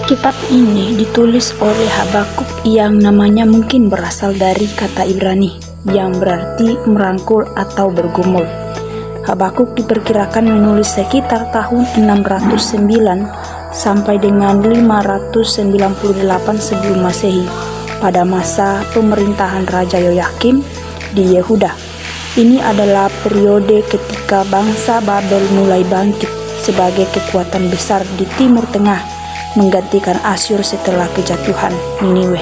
Kitab ini ditulis oleh Habakuk yang namanya mungkin berasal dari kata Ibrani yang berarti merangkul atau bergumul. Habakuk diperkirakan menulis sekitar tahun 609 sampai dengan 598 sebelum Masehi pada masa pemerintahan Raja Yoyakim di Yehuda. Ini adalah periode ketika bangsa Babel mulai bangkit sebagai kekuatan besar di Timur Tengah, menggantikan Asyur setelah kejatuhan Niniwe.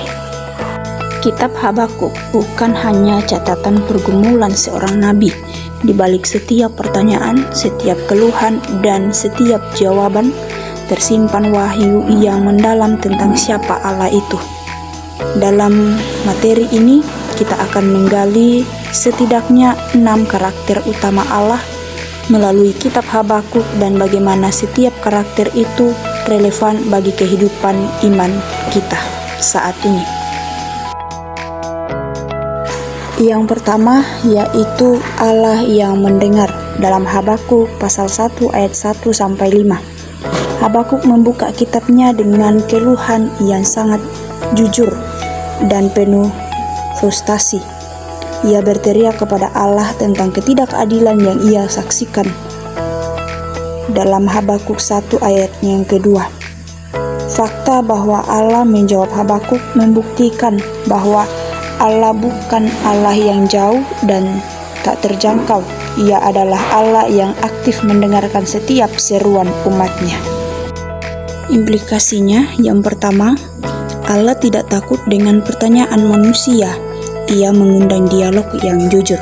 Kitab Habakuk bukan hanya catatan pergumulan seorang nabi. Di balik setiap pertanyaan, setiap keluhan, dan setiap jawaban, tersimpan wahyu yang mendalam tentang siapa Allah itu. Dalam materi ini, kita akan menggali setidaknya 6 karakter utama Allah melalui kitab Habakuk dan bagaimana setiap karakter itu relevan bagi kehidupan iman kita saat ini. Yang pertama yaitu Allah yang mendengar dalam Habakuk pasal 1 ayat 1 sampai 5. Habakuk membuka kitabnya dengan keluhan yang sangat jujur dan penuh frustasi. Ia berteriak kepada Allah tentang ketidakadilan yang ia saksikan. Dalam Habakuk 1 ayat yang kedua, fakta bahwa Allah menjawab Habakuk membuktikan bahwa Allah bukan Allah yang jauh dan tak terjangkau. Ia adalah Allah yang aktif mendengarkan setiap seruan umatnya. Implikasinya, yang pertama, Allah tidak takut dengan pertanyaan manusia. Ia mengundang dialog yang jujur.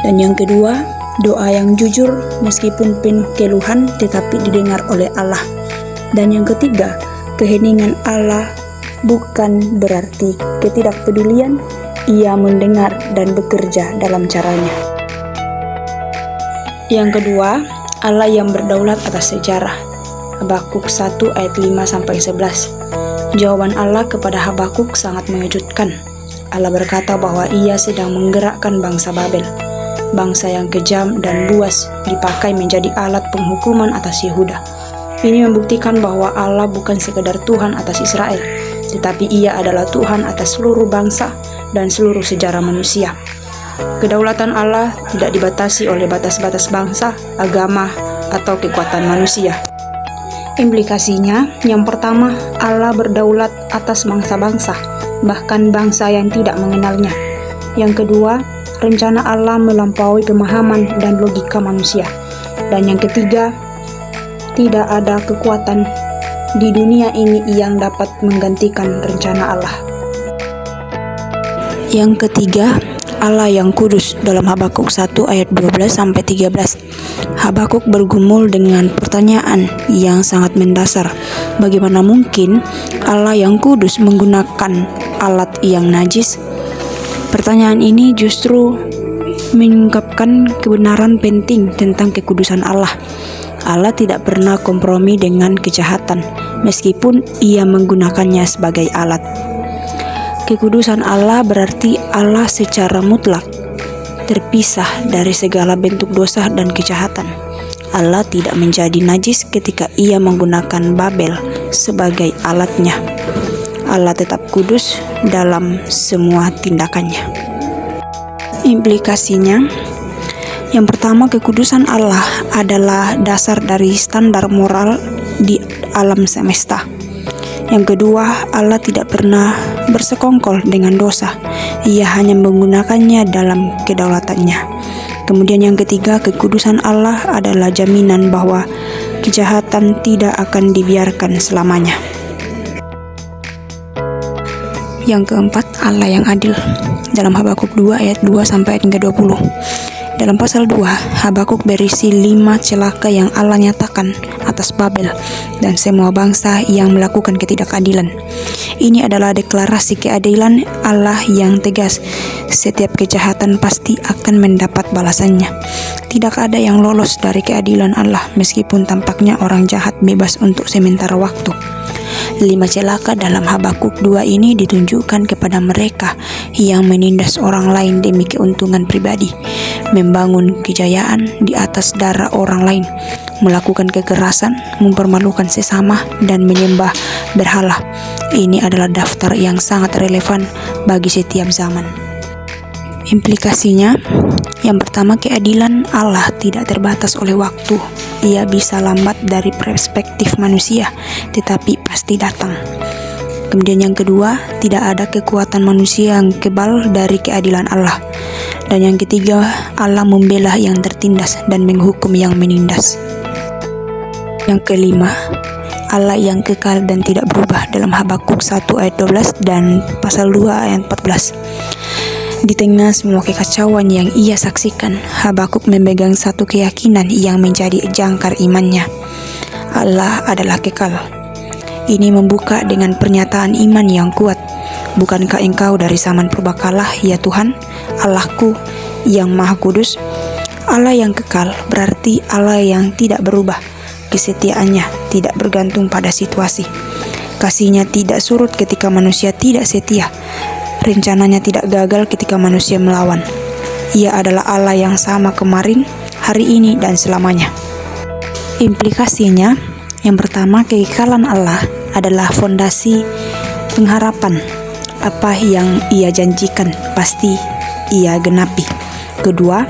Dan yang kedua, doa yang jujur meskipun penuh keluhan tetapi didengar oleh Allah. Dan yang ketiga, keheningan Allah bukan berarti ketidakpedulian. Ia mendengar dan bekerja dalam caranya. Yang kedua, Allah yang berdaulat atas sejarah. Habakuk 1 ayat 5 sampai 11. Jawaban Allah kepada Habakuk sangat mengejutkan. Allah berkata bahwa ia sedang menggerakkan bangsa Babel, bangsa yang kejam dan buas, dipakai menjadi alat penghukuman atas Yehuda. Ini membuktikan bahwa Allah bukan sekadar Tuhan atas Israel, tetapi ia adalah Tuhan atas seluruh bangsa dan seluruh sejarah manusia. Kedaulatan Allah tidak dibatasi oleh batas-batas bangsa, agama, atau kekuatan manusia. Implikasinya, yang pertama, Allah berdaulat atas bangsa-bangsa, bahkan bangsa yang tidak mengenalnya. Yang kedua, rencana Allah melampaui pemahaman dan logika manusia. Dan yang ketiga, tidak ada kekuatan di dunia ini yang dapat menggantikan rencana Allah. Yang ketiga, Allah yang kudus dalam Habakuk 1 ayat 12 sampai 13. Habakuk bergumul dengan pertanyaan yang sangat mendasar. Bagaimana mungkin Allah yang kudus menggunakan alat yang najis? Pertanyaan ini justru mengungkapkan kebenaran penting tentang kekudusan Allah. Allah tidak pernah kompromi dengan kejahatan, meskipun ia menggunakannya sebagai alat. Kekudusan Allah berarti Allah secara mutlak terpisah dari segala bentuk dosa dan kejahatan. Allah tidak menjadi najis ketika ia menggunakan Babel sebagai alatnya. Allah tetap kudus dalam semua tindakannya. Implikasinya, yang pertama, kekudusan Allah adalah dasar dari standar moral di alam semesta. Yang kedua, Allah tidak pernah bersekongkol dengan dosa. Ia hanya menggunakannya dalam kedaulatannya. Kemudian yang ketiga, kekudusan Allah adalah jaminan bahwa kejahatan tidak akan dibiarkan selamanya. Yang keempat, Allah yang adil. Dalam Habakuk 2 ayat 2 sampai ayat ke-20. Dalam pasal 2, Habakuk berisi 5 celaka yang Allah nyatakan atas Babel dan semua bangsa yang melakukan ketidakadilan. Ini adalah deklarasi keadilan Allah yang tegas. Setiap kejahatan pasti akan mendapat balasannya. Tidak ada yang lolos dari keadilan Allah, meskipun tampaknya orang jahat bebas untuk sementara waktu. 5 celaka dalam Habakuk 2 ini ditunjukkan kepada mereka yang menindas orang lain demi keuntungan pribadi, membangun kejayaan di atas darah orang lain, melakukan kekerasan, mempermalukan sesama, dan menyembah berhala. Ini adalah daftar yang sangat relevan bagi setiap zaman. Implikasinya, yang pertama, keadilan Allah tidak terbatas oleh waktu. Ia bisa lambat dari perspektif manusia, tetapi pasti datang. Kemudian yang kedua, tidak ada kekuatan manusia yang kebal dari keadilan Allah. Dan yang ketiga, Allah membela yang tertindas dan menghukum yang menindas. Yang kelima, Allah yang kekal dan tidak berubah dalam Habakuk 1 ayat 12 dan pasal 2 ayat 14. Di tengah semua kekacauan yang ia saksikan, Habakuk memegang satu keyakinan yang menjadi jangkar imannya. Allah adalah kekal. Ini membuka dengan pernyataan iman yang kuat. Bukankah engkau dari zaman purbakala, ya Tuhan, Allahku yang maha kudus? Allah yang kekal berarti Allah yang tidak berubah. Kesetiaannya tidak bergantung pada situasi. Kasihnya tidak surut ketika manusia tidak setia. Rencananya tidak gagal ketika manusia melawan. Ia adalah Allah yang sama kemarin, hari ini, dan selamanya. Implikasinya, yang pertama, kekekalan Allah adalah fondasi pengharapan. Apa yang ia janjikan pasti ia genapi. Kedua,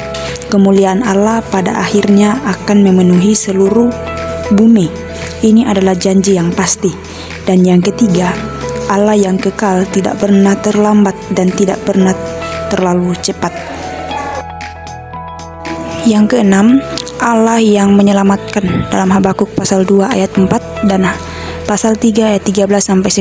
kemuliaan Allah pada akhirnya akan memenuhi seluruh bumi. Ini adalah janji yang pasti. Dan yang ketiga, Allah yang kekal tidak pernah terlambat dan tidak pernah terlalu cepat. Yang keenam, Allah yang menyelamatkan dalam Habakuk pasal 2 ayat 4 dan pasal 3 ayat 13-19.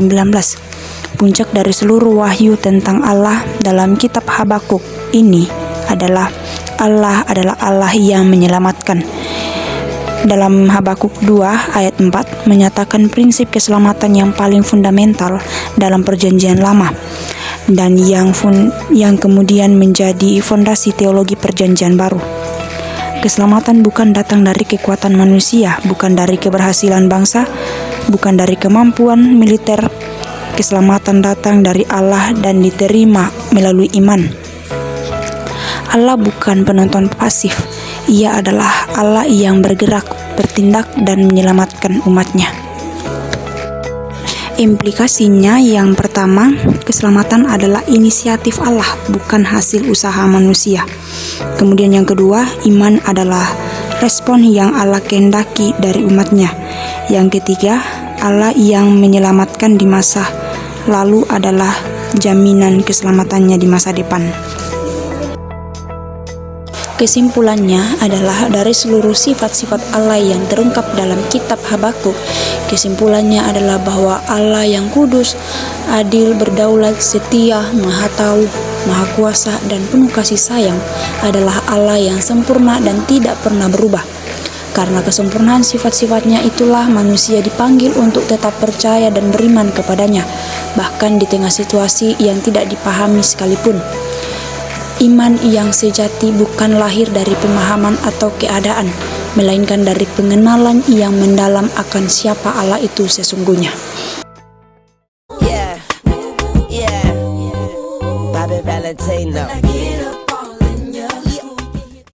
Puncak dari seluruh wahyu tentang Allah dalam kitab Habakuk ini adalah Allah yang menyelamatkan. Dalam Habakuk 2 ayat 4 menyatakan prinsip keselamatan yang paling fundamental dalam perjanjian lama dan yang kemudian menjadi fondasi teologi perjanjian baru. Keselamatan bukan datang dari kekuatan manusia, bukan dari keberhasilan bangsa, bukan dari kemampuan militer. Keselamatan datang dari Allah dan diterima melalui iman. Allah bukan penonton pasif. Ia adalah Allah yang bergerak, bertindak, dan menyelamatkan umatnya. Implikasinya, yang pertama, keselamatan adalah inisiatif Allah, bukan hasil usaha manusia. Kemudian yang kedua, iman adalah respon yang Allah kehendaki dari umatnya. Yang ketiga, Allah yang menyelamatkan di masa lalu adalah jaminan keselamatannya di masa depan. Kesimpulannya adalah dari seluruh sifat-sifat Allah yang terungkap dalam kitab Habakuk, kesimpulannya adalah bahwa Allah yang kudus, adil, berdaulat, setia, maha tahu, maha kuasa, dan penuh kasih sayang adalah Allah yang sempurna dan tidak pernah berubah. Karena kesempurnaan sifat-sifatnya itulah manusia dipanggil untuk tetap percaya dan beriman kepadanya, bahkan di tengah situasi yang tidak dipahami sekalipun. Iman yang sejati bukan lahir dari pemahaman atau keadaan, melainkan dari pengenalan yang mendalam akan siapa Allah itu sesungguhnya.